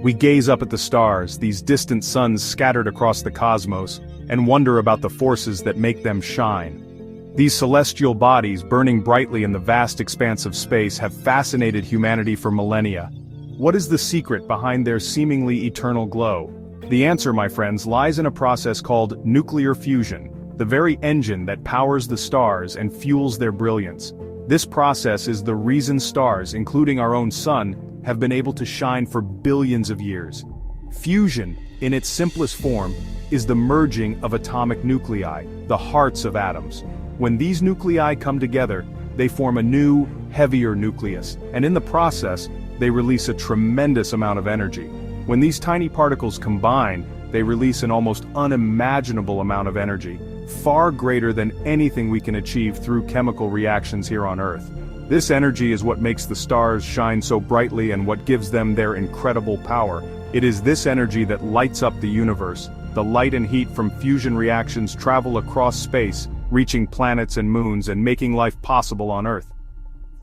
We gaze up at the stars, these distant suns scattered across the cosmos, and wonder about the forces that make them shine. These celestial bodies burning brightly in the vast expanse of space have fascinated humanity for millennia. What is the secret behind their seemingly eternal glow? The answer, my friends, lies in a process called nuclear fusion, the very engine that powers the stars and fuels their brilliance. This process is the reason stars, including our own sun, have been able to shine for billions of years. Fusion, in its simplest form, is the merging of atomic nuclei, the hearts of atoms. When these nuclei come together, they form a new, heavier nucleus, and in the process, they release a tremendous amount of energy. When these tiny particles combine, they release an almost unimaginable amount of energy, far greater than anything we can achieve through chemical reactions here on Earth. This energy is what makes the stars shine so brightly and what gives them their incredible power. It is this energy that lights up the universe. The light and heat from fusion reactions travel across space, reaching planets and moons and making life possible on Earth.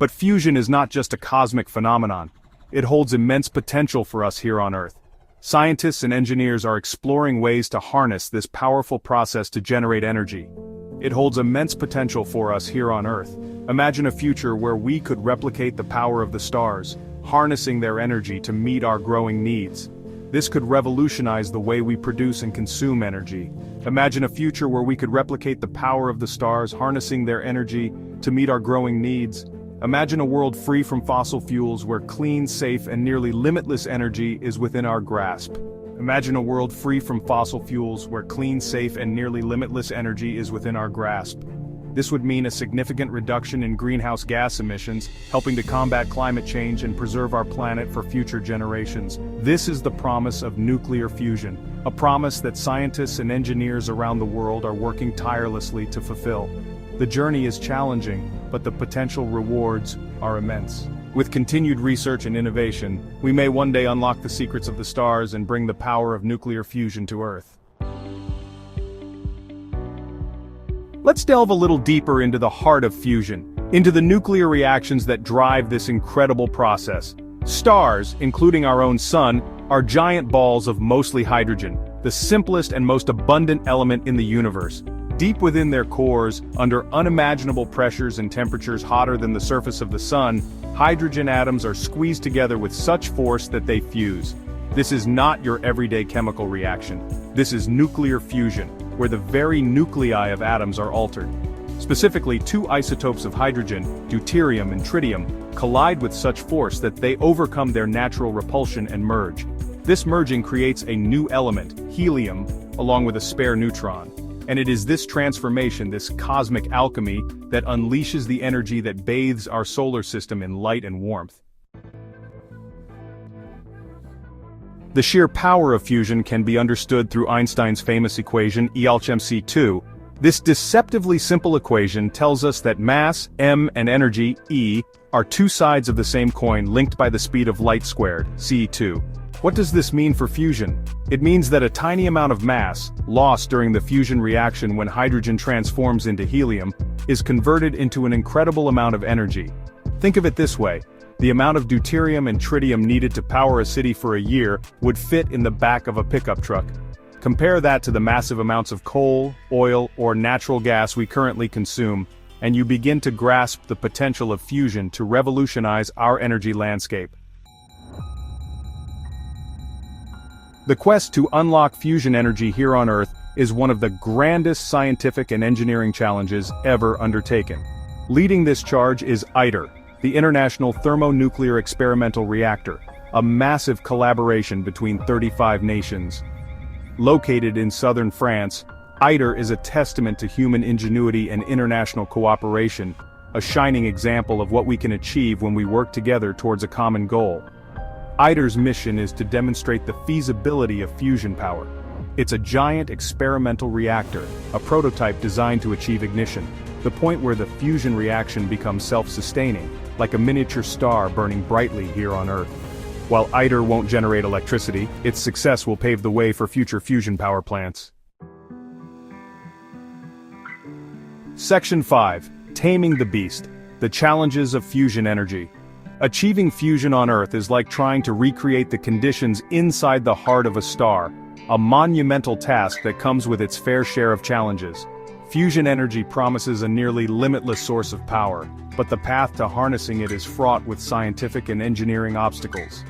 But fusion is not just a cosmic phenomenon. It holds immense potential for us here on Earth. Scientists and engineers are exploring ways to harness this powerful process to generate energy. It holds immense potential for us here on Earth. Imagine a future where we could replicate the power of the stars, harnessing their energy to meet our growing needs. This could revolutionize the way we produce and consume energy. Imagine a future where we could replicate the power of the stars, harnessing their energy to meet our growing needs. Imagine a world free from fossil fuels where clean, safe, and nearly limitless energy is within our grasp. Imagine a world free from fossil fuels where clean, safe, and nearly limitless energy is within our grasp. This would mean a significant reduction in greenhouse gas emissions, helping to combat climate change and preserve our planet for future generations. This is the promise of nuclear fusion, a promise that scientists and engineers around the world are working tirelessly to fulfill. The journey is challenging, but the potential rewards are immense. With continued research and innovation, we may one day unlock the secrets of the stars and bring the power of nuclear fusion to Earth. Let's delve a little deeper into the heart of fusion, into the nuclear reactions that drive this incredible process. Stars, including our own sun, are giant balls of mostly hydrogen, the simplest and most abundant element in the universe. Deep within their cores, under unimaginable pressures and temperatures hotter than the surface of the sun, hydrogen atoms are squeezed together with such force that they fuse. This is not your everyday chemical reaction. This is nuclear fusion, where the very nuclei of atoms are altered. Specifically, two isotopes of hydrogen, deuterium and tritium, collide with such force that they overcome their natural repulsion and merge. This merging creates a new element, helium, along with a spare neutron. And it is this transformation, this cosmic alchemy, that unleashes the energy that bathes our solar system in light and warmth. The sheer power of fusion can be understood through Einstein's famous equation E = mc2. This deceptively simple equation tells us that mass, m, and energy, E, are two sides of the same coin linked by the speed of light squared, c2. What does this mean for fusion? It means that a tiny amount of mass, lost during the fusion reaction when hydrogen transforms into helium, is converted into an incredible amount of energy. Think of it this way. The amount of deuterium and tritium needed to power a city for a year would fit in the back of a pickup truck. Compare that to the massive amounts of coal, oil, or natural gas we currently consume, and you begin to grasp the potential of fusion to revolutionize our energy landscape. The quest to unlock fusion energy here on Earth is one of the grandest scientific and engineering challenges ever undertaken. Leading this charge is ITER, the International Thermonuclear Experimental Reactor, a massive collaboration between 35 nations. Located in southern France, ITER is a testament to human ingenuity and international cooperation, a shining example of what we can achieve when we work together towards a common goal. ITER's mission is to demonstrate the feasibility of fusion power. It's a giant experimental reactor, a prototype designed to achieve ignition, the point where the fusion reaction becomes self-sustaining, like a miniature star burning brightly here on Earth. While ITER won't generate electricity, its success will pave the way for future fusion power plants. Section 5. Taming the Beast. The Challenges of Fusion Energy. Achieving fusion on Earth is like trying to recreate the conditions inside the heart of a star, a monumental task that comes with its fair share of challenges. Fusion energy promises a nearly limitless source of power, but the path to harnessing it is fraught with scientific and engineering obstacles.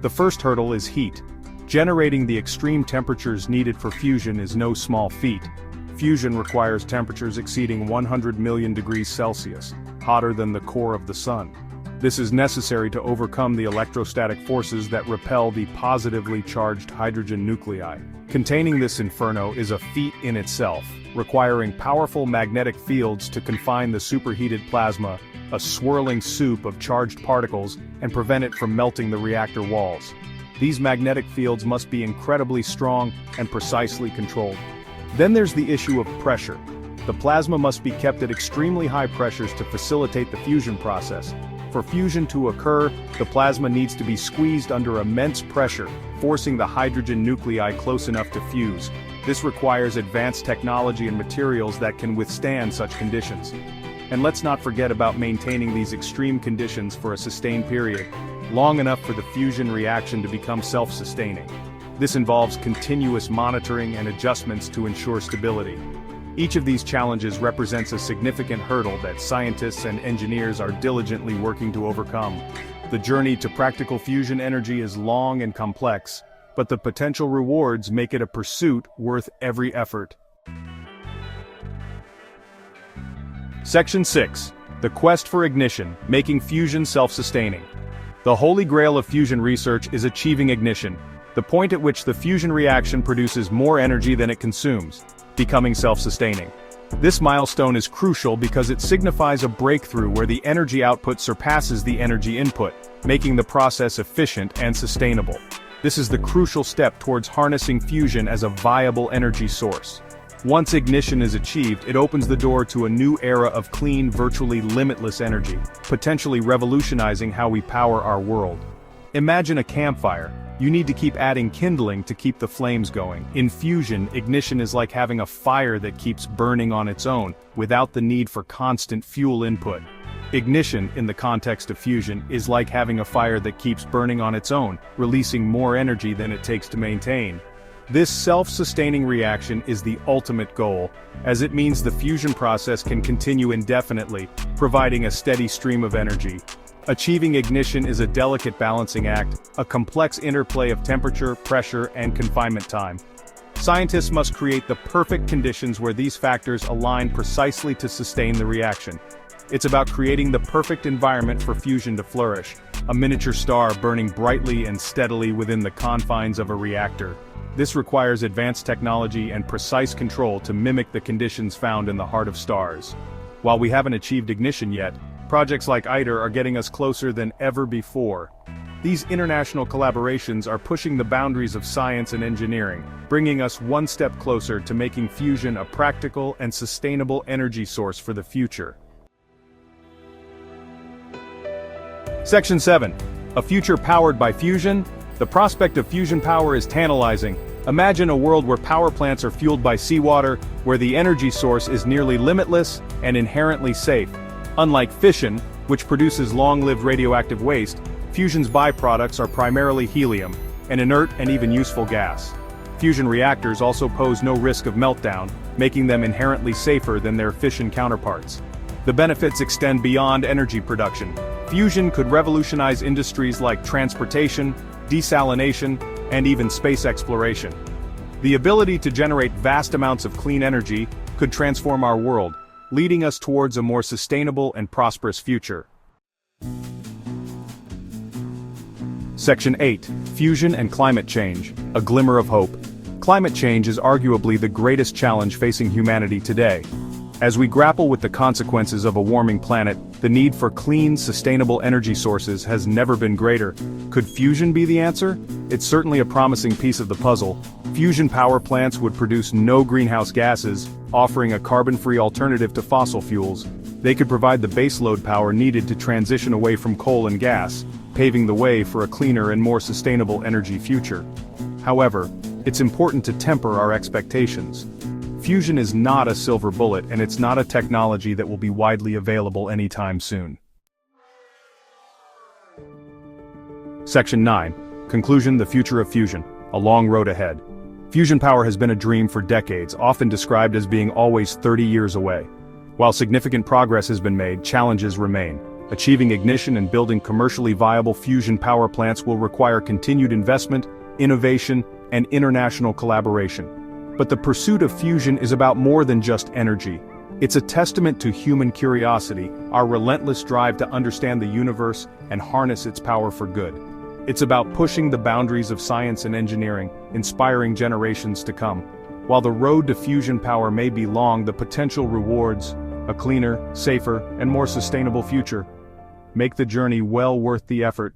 The first hurdle is heat. Generating the extreme temperatures needed for fusion is no small feat. Fusion requires temperatures exceeding 100 million degrees Celsius, hotter than the core of the sun. This is necessary to overcome the electrostatic forces that repel the positively charged hydrogen nuclei. Containing this inferno is a feat in itself, requiring powerful magnetic fields to confine the superheated plasma, a swirling soup of charged particles, and prevent it from melting the reactor walls. These magnetic fields must be incredibly strong and precisely controlled. Then there's the issue of pressure. The plasma must be kept at extremely high pressures to facilitate the fusion process. For fusion to occur, the plasma needs to be squeezed under immense pressure, forcing the hydrogen nuclei close enough to fuse. This requires advanced technology and materials that can withstand such conditions. And let's not forget about maintaining these extreme conditions for a sustained period, long enough for the fusion reaction to become self-sustaining. This involves continuous monitoring and adjustments to ensure stability. Each of these challenges represents a significant hurdle that scientists and engineers are diligently working to overcome. The journey to practical fusion energy is long and complex, but the potential rewards make it a pursuit worth every effort. Section 6. The quest for ignition, making fusion self-sustaining. The holy grail of fusion research is achieving ignition, the point at which the fusion reaction produces more energy than it consumes, becoming self-sustaining. This milestone is crucial because it signifies a breakthrough where the energy output surpasses the energy input, making the process efficient and sustainable. This is the crucial step towards harnessing fusion as a viable energy source. Once ignition is achieved, it opens the door to a new era of clean, virtually limitless energy, potentially revolutionizing how we power our world. Imagine a campfire. You need to keep adding kindling to keep the flames going. In fusion, ignition is like having a fire that keeps burning on its own, without the need for constant fuel input. Ignition, in the context of fusion, is like having a fire that keeps burning on its own, releasing more energy than it takes to maintain. This self-sustaining reaction is the ultimate goal, as it means the fusion process can continue indefinitely, providing a steady stream of energy. Achieving ignition is a delicate balancing act, a complex interplay of temperature, pressure, and confinement time. Scientists must create the perfect conditions where these factors align precisely to sustain the reaction. It's about creating the perfect environment for fusion to flourish, a miniature star burning brightly and steadily within the confines of a reactor. This requires advanced technology and precise control to mimic the conditions found in the heart of stars. While we haven't achieved ignition yet, projects like ITER are getting us closer than ever before. These international collaborations are pushing the boundaries of science and engineering, bringing us one step closer to making fusion a practical and sustainable energy source for the future. Section 7. A future powered by fusion. The prospect of fusion power is tantalizing. Imagine a world where power plants are fueled by seawater, where the energy source is nearly limitless and inherently safe. Unlike fission, which produces long-lived radioactive waste, fusion's byproducts are primarily helium, an inert and even useful gas. Fusion reactors also pose no risk of meltdown, making them inherently safer than their fission counterparts. The benefits extend beyond energy production. Fusion could revolutionize industries like transportation, desalination, and even space exploration. The ability to generate vast amounts of clean energy could transform our world, leading us towards a more sustainable and prosperous future. Section 8. Fusion and climate change, a glimmer of hope. Climate change is arguably the greatest challenge facing humanity today. As we grapple with the consequences of a warming planet, the need for clean, sustainable energy sources has never been greater. Could fusion be the answer? It's certainly a promising piece of the puzzle. Fusion power plants would produce no greenhouse gases, offering a carbon-free alternative to fossil fuels. They could provide the baseload power needed to transition away from coal and gas, paving the way for a cleaner and more sustainable energy future. However, it's important to temper our expectations. Fusion is not a silver bullet, and it's not a technology that will be widely available anytime soon. Section 9. Conclusion: the future of fusion. A long road ahead. Fusion power has been a dream for decades, often described as being always 30 years away. While significant progress has been made, challenges remain. Achieving ignition and building commercially viable fusion power plants will require continued investment, innovation, and international collaboration. But the pursuit of fusion is about more than just energy. It's a testament to human curiosity, our relentless drive to understand the universe and harness its power for good. It's about pushing the boundaries of science and engineering, inspiring generations to come. While the road to fusion power may be long, the potential rewards, a cleaner, safer, and more sustainable future, make the journey well worth the effort.